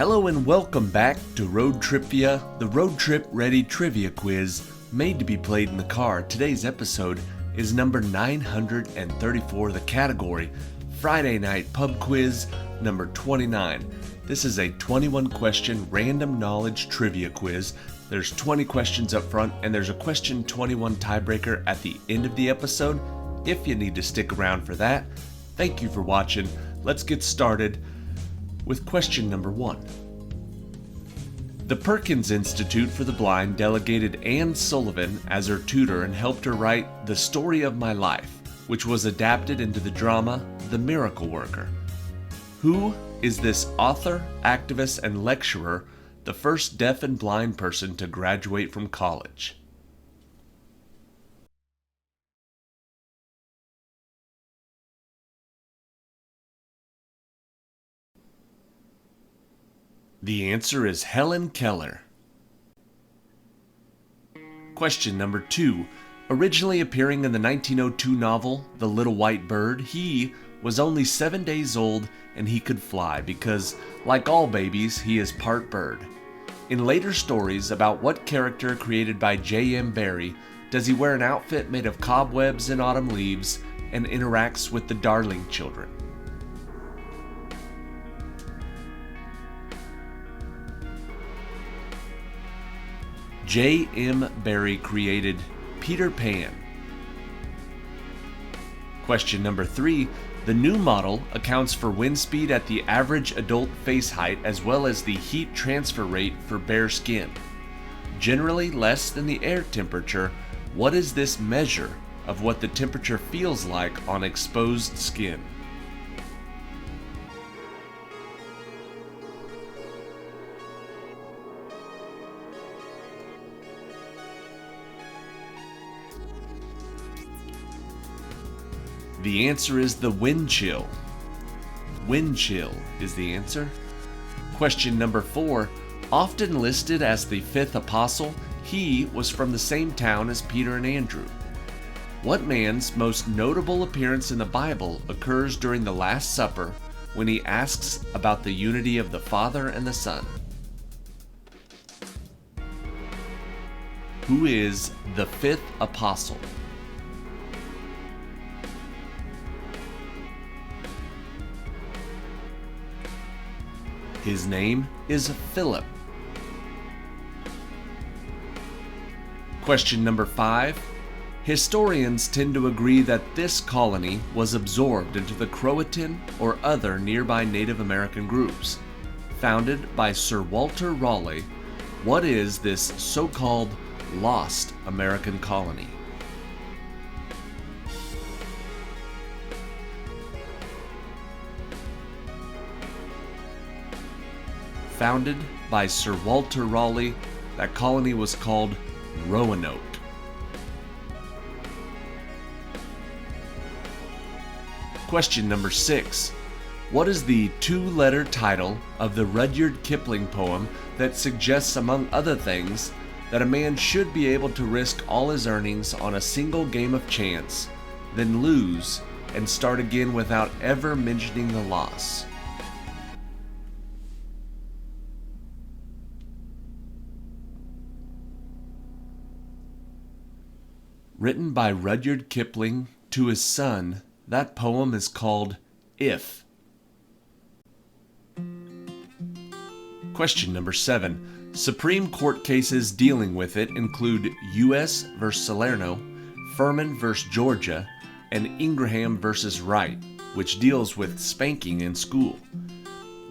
Hello and welcome back to ROADTRIpVIA, the road trip ready trivia quiz made to be played in the car. Today's episode is number 934, the category Friday Night Pub Quiz number 29. This is a 21 question random knowledge trivia quiz. There's 20 questions up front and there's a question 21 tiebreaker at the end of the episode if you need to stick around for that. Thank you for watching. Let's get started with question number 1. The Perkins Institute for the Blind delegated Anne Sullivan as her tutor and helped her write The Story of My Life, which was adapted into the drama The Miracle Worker. Who is this author, activist, and lecturer, the first deaf and blind person to graduate from college? The answer is Helen Keller. Question number 2. Originally appearing in the 1902 novel The Little White Bird, he was only 7 days old and he could fly because, like all babies, he is part bird. In later stories about what character created by J.M. Barrie does he wear an outfit made of cobwebs and autumn leaves and interacts with the Darling children? J.M. Barrie created Peter Pan. Question number 3. The new model accounts for wind speed at the average adult face height as well as the heat transfer rate for bare skin. Generally less than the air temperature, what is this measure of what the temperature feels like on exposed skin? The answer is the wind chill. Wind chill is the answer. Question number 4. Often listed as the fifth apostle, he was from the same town as Peter and Andrew. What man's most notable appearance in the Bible occurs during the Last Supper when he asks about the unity of the Father and the Son? Who is the fifth apostle? His name is Philip. Question number 5. Historians tend to agree that this colony was absorbed into the Croatan or other nearby Native American groups. Founded by Sir Walter Raleigh, what is this so-called lost American colony? Founded by Sir Walter Raleigh, that colony was called Roanoke. Question number 6. What is the two-letter title of the Rudyard Kipling poem that suggests, among other things, that a man should be able to risk all his earnings on a single game of chance, then lose and start again without ever mentioning the loss? Written by Rudyard Kipling to his son, that poem is called If. Question number 7. Supreme Court cases dealing with it include U.S. v. Salerno, Furman v. Georgia, and Ingraham v. Wright, which deals with spanking in school.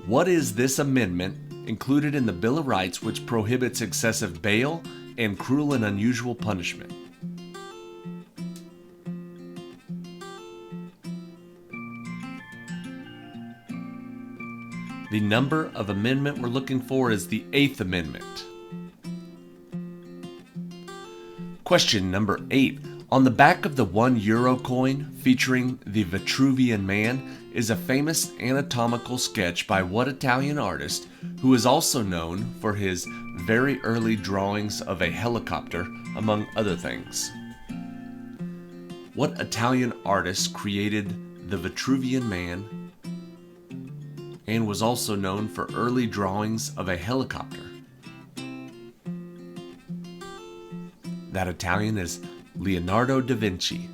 What is this amendment included in the Bill of Rights which prohibits excessive bail and cruel and unusual punishment? The number of amendment we're looking for is the 8th Amendment. Question number 8. On the back of the €1 coin featuring the Vitruvian Man is a famous anatomical sketch by what Italian artist who is also known for his very early drawings of a helicopter, among other things? What Italian artist created the Vitruvian Man and was also known for early drawings of a helicopter? That Italian is Leonardo da Vinci.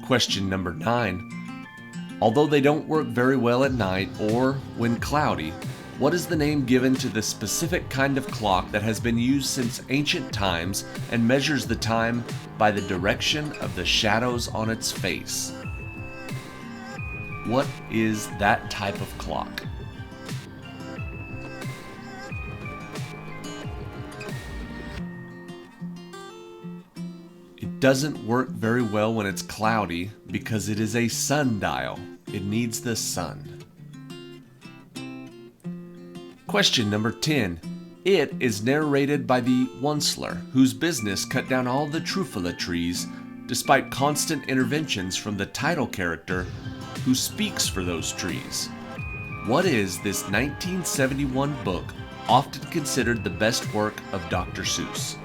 Question number 9. Although they don't work very well at night or when cloudy, what is the name given to the specific kind of clock that has been used since ancient times and measures the time by the direction of the shadows on its face? What is that type of clock? It doesn't work very well when it's cloudy because it is a sundial. It needs the sun. Question number 10. It is narrated by the Onceler, whose business cut down all the TRIpVIA trees despite constant interventions from the title character who speaks for those trees. What is this 1971 book often considered the best work of Dr. Seuss?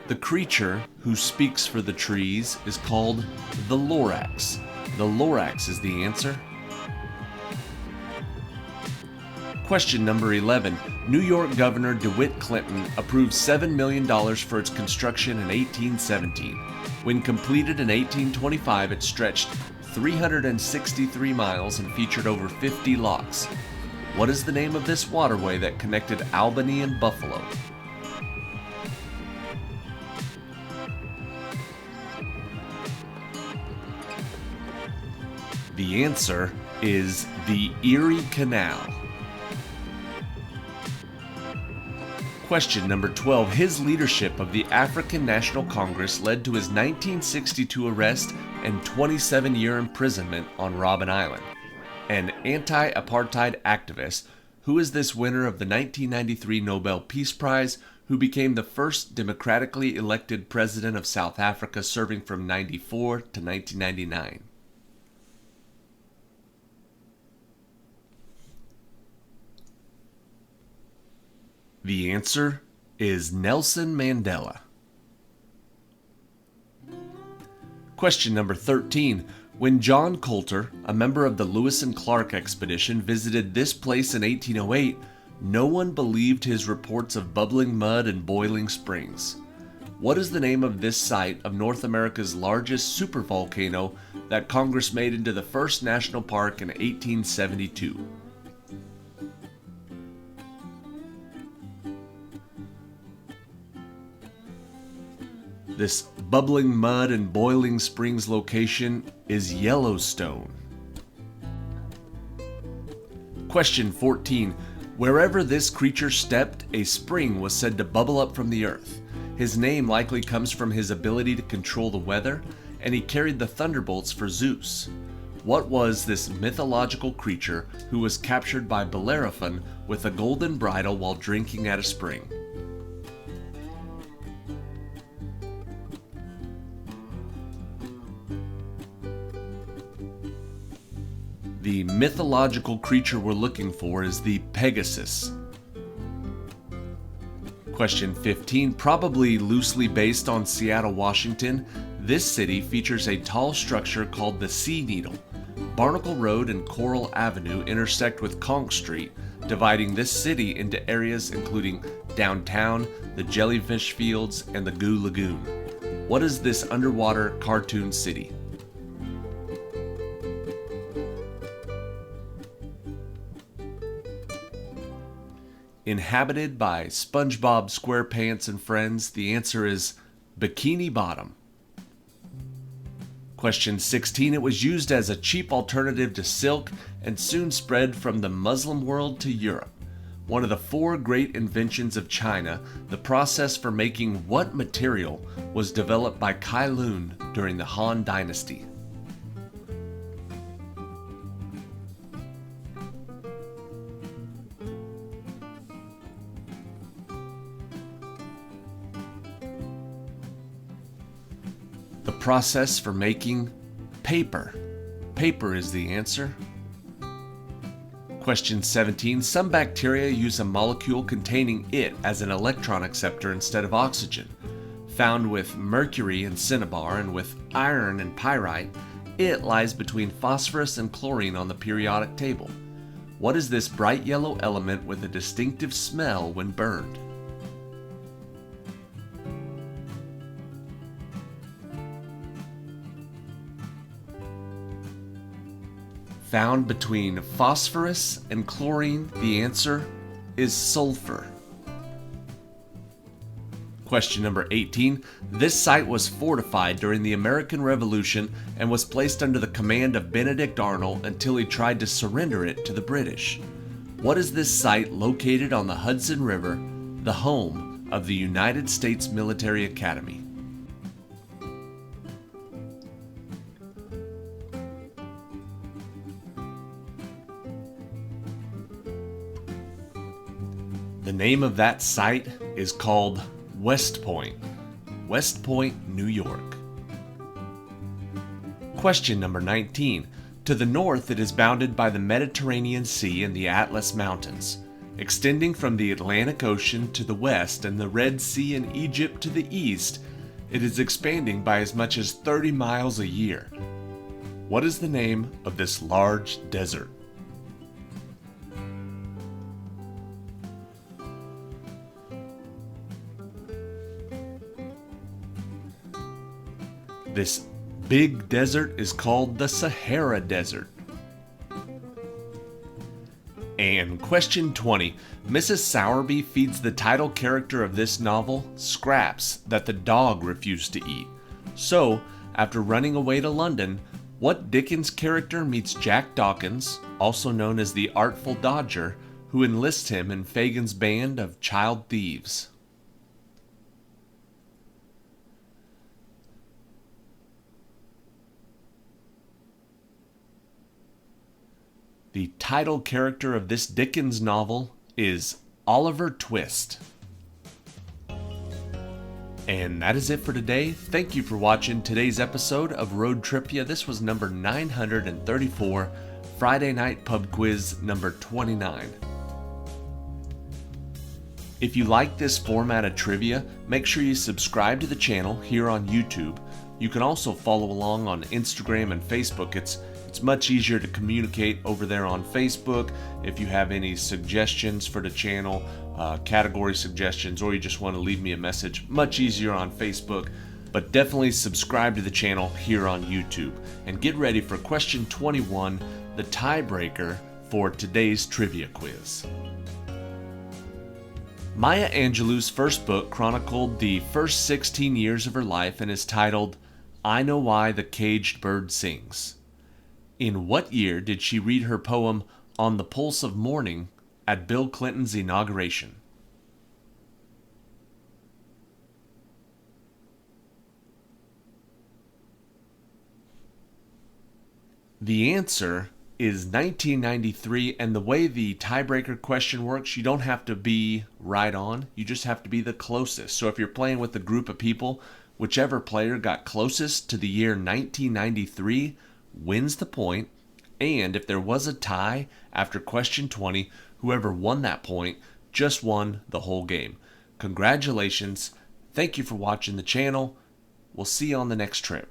The creature who speaks for the trees is called the Lorax. The Lorax is the answer. Question number 11. New York Governor DeWitt Clinton approved $7 million for its construction in 1817. When completed in 1825, it stretched 363 miles and featured over 50 locks. What is the name of this waterway that connected Albany and Buffalo? The answer is the Erie Canal. Question number 12. His leadership of the African National Congress led to his 1962 arrest and 27-year imprisonment on Robben Island. An anti-apartheid activist, who is this winner of the 1993 Nobel Peace Prize, who became the first democratically elected president of South Africa, serving from 1994 to 1999. The answer is Nelson Mandela. Question number 13. When John Coulter, a member of the Lewis and Clark expedition, visited this place in 1808, no one believed his reports of bubbling mud and boiling springs. What is the name of this site of North America's largest supervolcano that Congress made into the first national park in 1872? This bubbling mud and boiling springs location is Yellowstone. Question 14. Wherever this creature stepped, a spring was said to bubble up from the earth. His name likely comes from his ability to control the weather, and he carried the thunderbolts for Zeus. What was this mythological creature who was captured by Bellerophon with a golden bridle while drinking at a spring? The mythological creature we're looking for is the Pegasus. Question 15. Probably loosely based on Seattle, Washington, this city features a tall structure called the Sea Needle. Barnacle Road and Coral Avenue intersect with Conch Street, dividing this city into areas including downtown, the Jellyfish Fields, and the Goo Lagoon. What is this underwater cartoon city? Inhabited by SpongeBob SquarePants and friends, the answer is Bikini Bottom. Question 16. It was used as a cheap alternative to silk and soon spread from the Muslim world to Europe. One of the 4 great inventions of China, the process for making what material was developed by Kai Lun during the Han Dynasty? The process for making paper. Paper is the answer. Question 17. Some bacteria use a molecule containing it as an electron acceptor instead of oxygen. Found with mercury and cinnabar and with iron and pyrite, it lies between phosphorus and chlorine on the periodic table. What is this bright yellow element with a distinctive smell when burned? Found between phosphorus and chlorine, the answer is sulfur. Question number 18. This site was fortified during the American Revolution and was placed under the command of Benedict Arnold until he tried to surrender it to the British. What is this site located on the Hudson River, the home of the United States Military Academy? The name of that site is called West Point, New York. Question number 19. To the north, it is bounded by the Mediterranean Sea and the Atlas Mountains. Extending from the Atlantic Ocean to the west and the Red Sea and Egypt to the east, it is expanding by as much as 30 miles a year. What is the name of this large desert? This big desert is called the Sahara Desert. And question 20. Mrs. Sowerby feeds the title character of this novel scraps that the dog refused to eat. So, after running away to London, what Dickens character meets Jack Dawkins, also known as the Artful Dodger, who enlists him in Fagin's band of child thieves? The title character of this Dickens novel is Oliver Twist. And that is it for today. Thank you for watching today's episode of ROADTRIpVIA. This was number 934, Friday Night Pub Quiz number 29. If you like this format of trivia, make sure you subscribe to the channel here on YouTube. You can also follow along on Instagram and Facebook. It's much easier to communicate over there on Facebook. If you have any suggestions for the channel, category suggestions, or you just want to leave me a message, much easier on Facebook. But definitely subscribe to the channel here on YouTube. And get ready for question 21, the tiebreaker for today's trivia quiz. Maya Angelou's first book chronicled the first 16 years of her life and is titled, I Know Why the Caged Bird Sings. In what year did she read her poem On the Pulse of Morning at Bill Clinton's inauguration? The answer is 1993, and the way the tiebreaker question works, you don't have to be right on, you just have to be the closest. So if you're playing with a group of people, whichever player got closest to the year 1993 wins the point, and if there was a tie after question 20, whoever won that point just won the whole game. Congratulations. Thank you for watching the channel. We'll see you on the next trip.